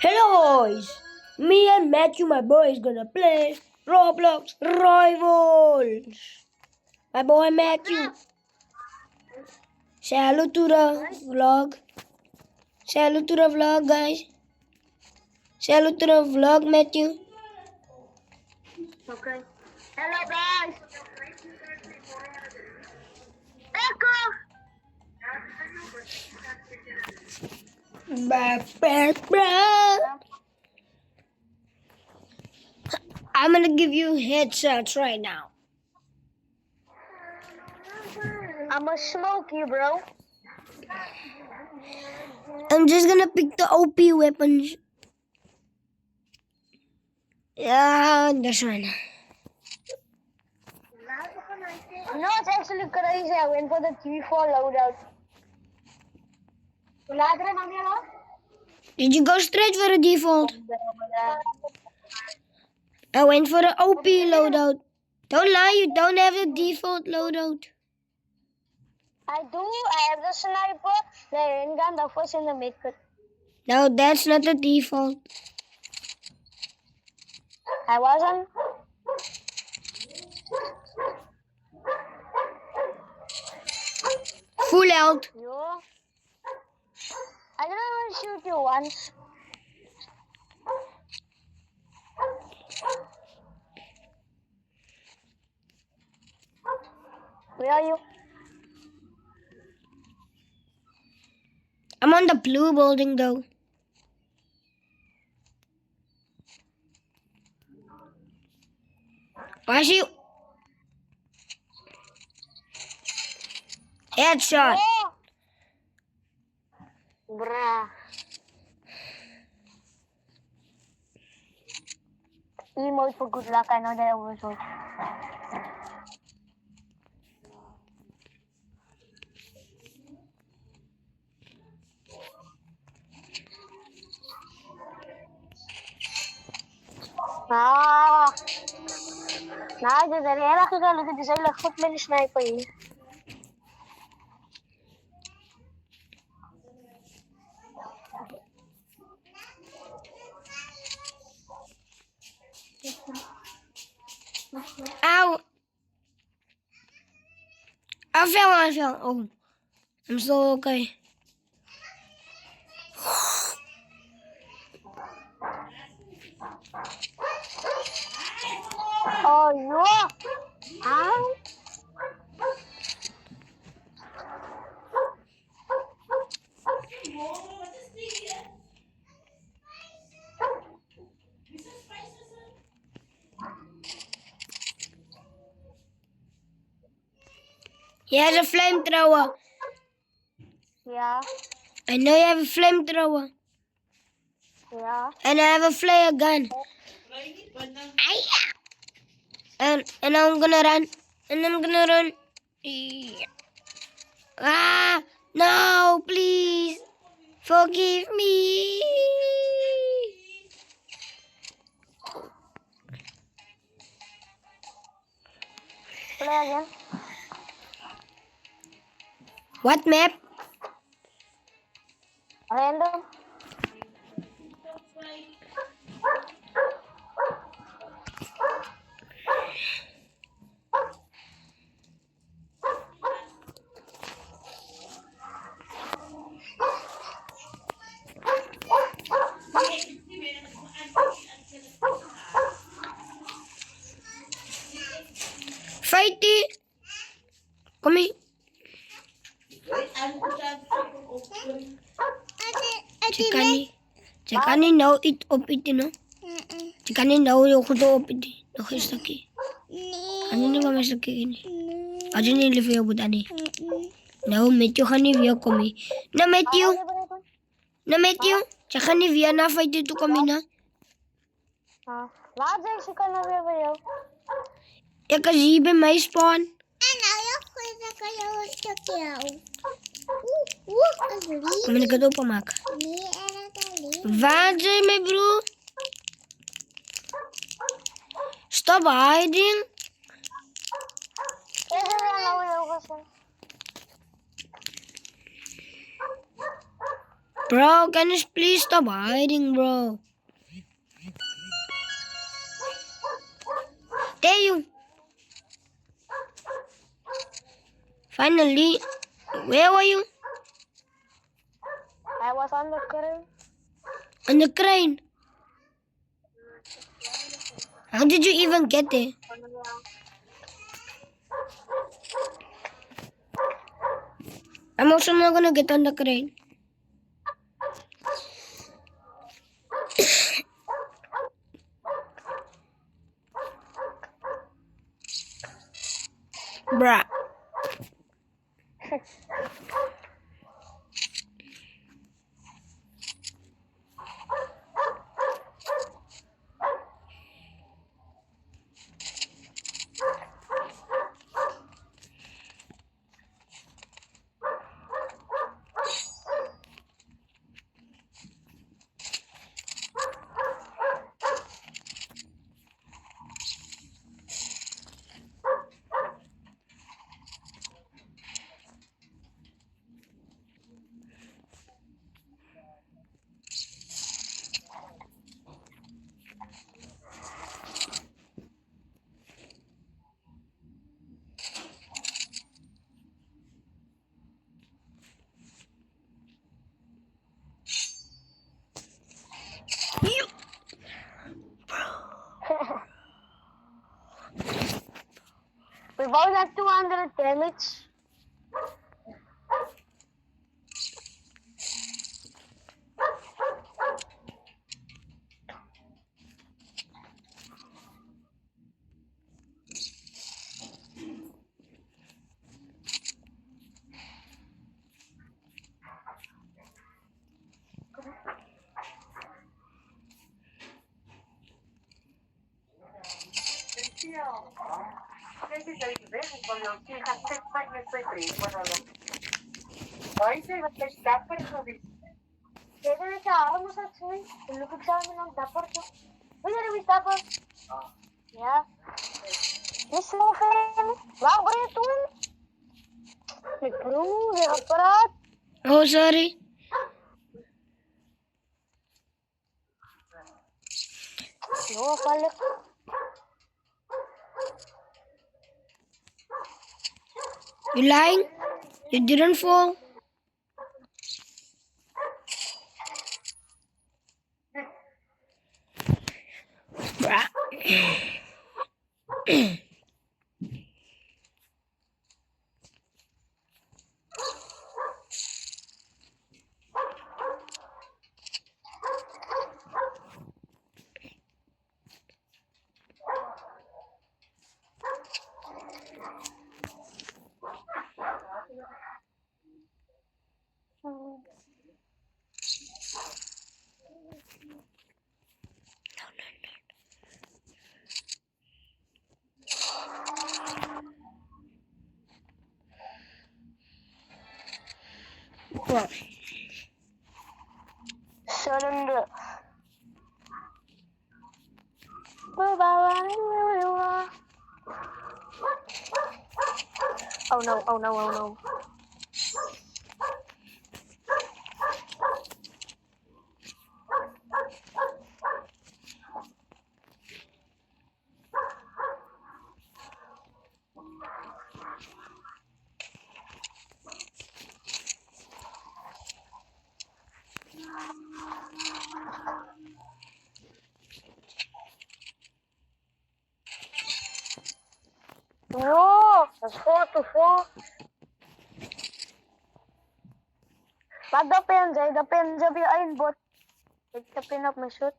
Hello boys, me and Matthew, my boy, is gonna play Roblox Rivals. My boy Matthew, say hello to the vlog. Say hello to the vlog, guys. Say hello to the vlog, Matthew. Okay. Hello guys. Echo. I'm gonna give you headshots right now. I'ma smoke you, bro. I'm just gonna pick the OP weapons. Yeah, this one. No, it's actually crazy. I went for the 3-4 loadout. Did you go straight for the default? I went for the OP loadout. Don't lie, you don't have the default loadout. I do. I have the sniper, the handgun, the first in the mid-cut. No, that's not the default. I wasn't. Full out. Yo. I didn't even shoot you once. Where are you? I'm on the blue building though. Why is you? Headshot. Oh. Bruh. Emote for good luck. I know that was all. Nah, jadi era ka kalau di sa lakot man sniper eh. Ow. I fell. Oh, I'm so okay. Oh, yo. Ow. He has a flamethrower. Yeah. I know you have a flamethrower. Yeah. And I have a flare gun. And I'm gonna run. And I'm gonna run. Yeah. Ah, no, please. Forgive me. Play again. What map? Random. Fight it. Come here. Chekani nou it op it no. Chekani nou yo kudo op it. Nog is taki. Ano ni mama saki ini? Aja ni live yo budani. Nou Matthew hani via komi. Na Matthew. Chekani via na fight itu komi na. Laat deze kan er weer bij jou. Ja kasi bij mij spawn. Kami na kado pamak. Vajay me bro. Stop hiding. Deze weer nou weer gezien. Bro, can you please stop hiding, bro? There you. Finally. Where were you? I was on the current. On the crane. How did you even get there? I'm also not gonna get on the crane. Bruh. You. We both have 200 damage. Kaya na siya, mo sa chui. Lupig sa amin ng dapor to. Uy, na rin dapor. Yeah. Miss mo, friend. Wow, ba ito? Nagpro, nakaparat. Oh, sorry. No, palik. You lying? You didn't fall? Bruh. Bruh. Surrender. Oh no, oh no, oh no. No, that's 4-4. But depends if you aimbot. It depends of my shoot.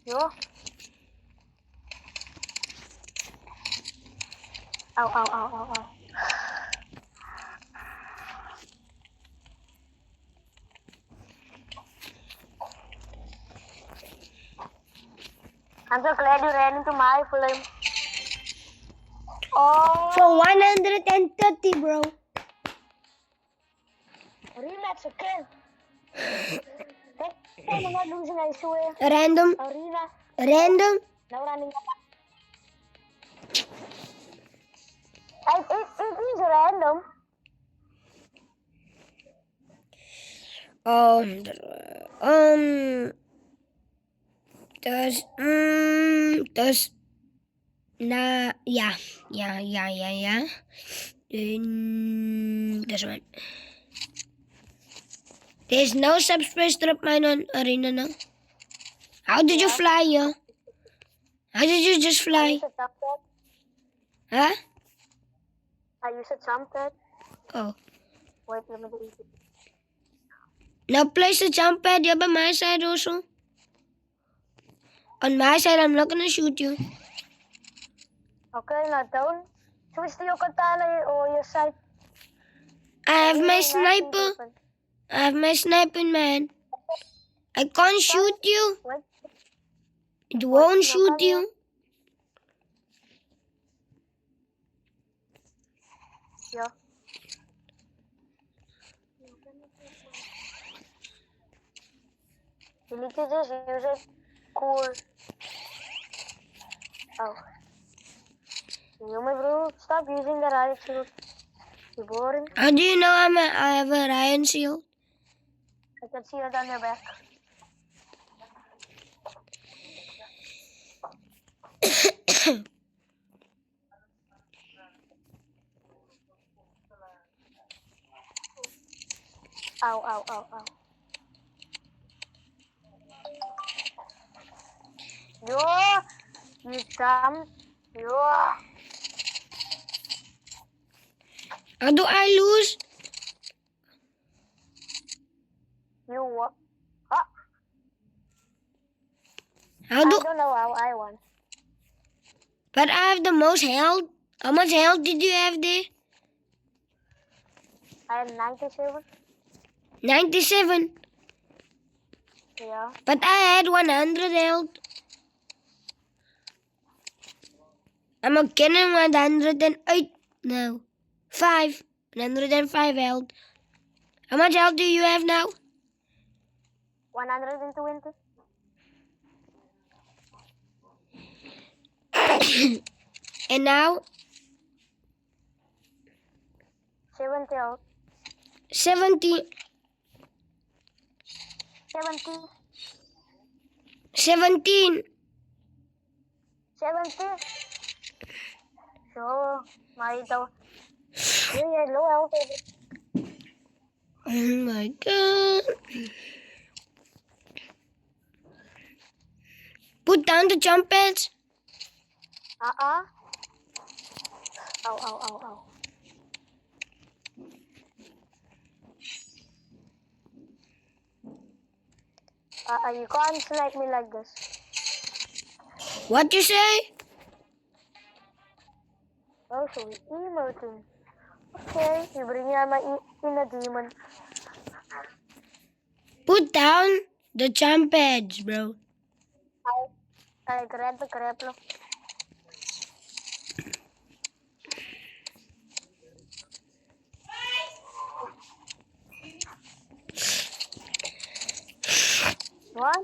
Yo. Ow, ow, ow, ow, ow. I'm so glad you ran into my flame. Oh. For 130, bro. Really? Second. Ano nga doon sinaisuwe? Random. Arena. Random. Nauraning ka pa. It is random. Das, na, ja. This one. There's no subspace drop mine on arena now. How did you fly, yo? How did you just fly? Huh? I use a jump pad. Oh. Wait, let me do it. Now place the jump pad here by my side also. On my side, I'm not gonna shoot you. Okay, now down. Switch to your katana or your side. I have my sniper. I have my sniper, man. I can't shoot you. What? It won't shoot you. Yeah. You need to just use it cool. Oh. You my bro, stop using the riot shield. You're boring. How do you know I have a Ryan shield? I can see it on your back. Ow. You dumb. How do I lose? You what? Huh? How do? I don't know how I won. But I have the most health. How much health did you have there? I have 97. 97. Yeah. But I had 100 health. I'm a getting 108 now. 105 health. How much health do you have now? 120. And now? 70 health. 70. 70. 17. 70. So, my daw. Yeah, low health. Oh my god. Put down the jump pads. Ow. You can't snipe me like this. What you say? Oh, so we emoting. Okay, you bring me my inner demon. Put down the jump pads, bro. I grab lo. What?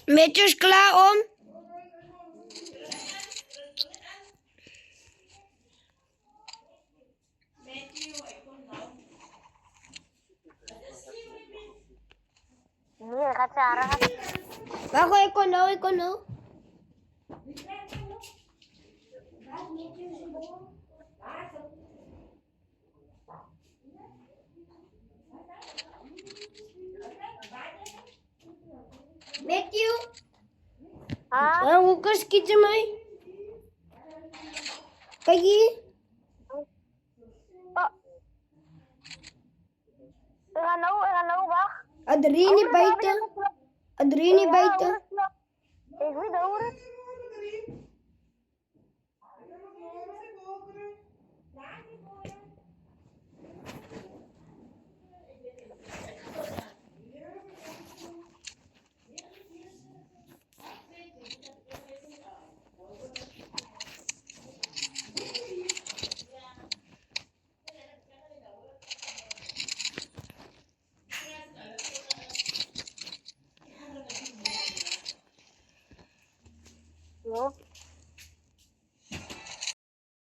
Mathew is klaar om. Ini dekat Sarah. Wacht, ik kon nou. Mathew? Hoe kan schieten mij? Kijk hier. Oh. Ik ga nou, wacht. Adrenaline buiten. Adrenaline buiten. Ik weet hoor. Yo.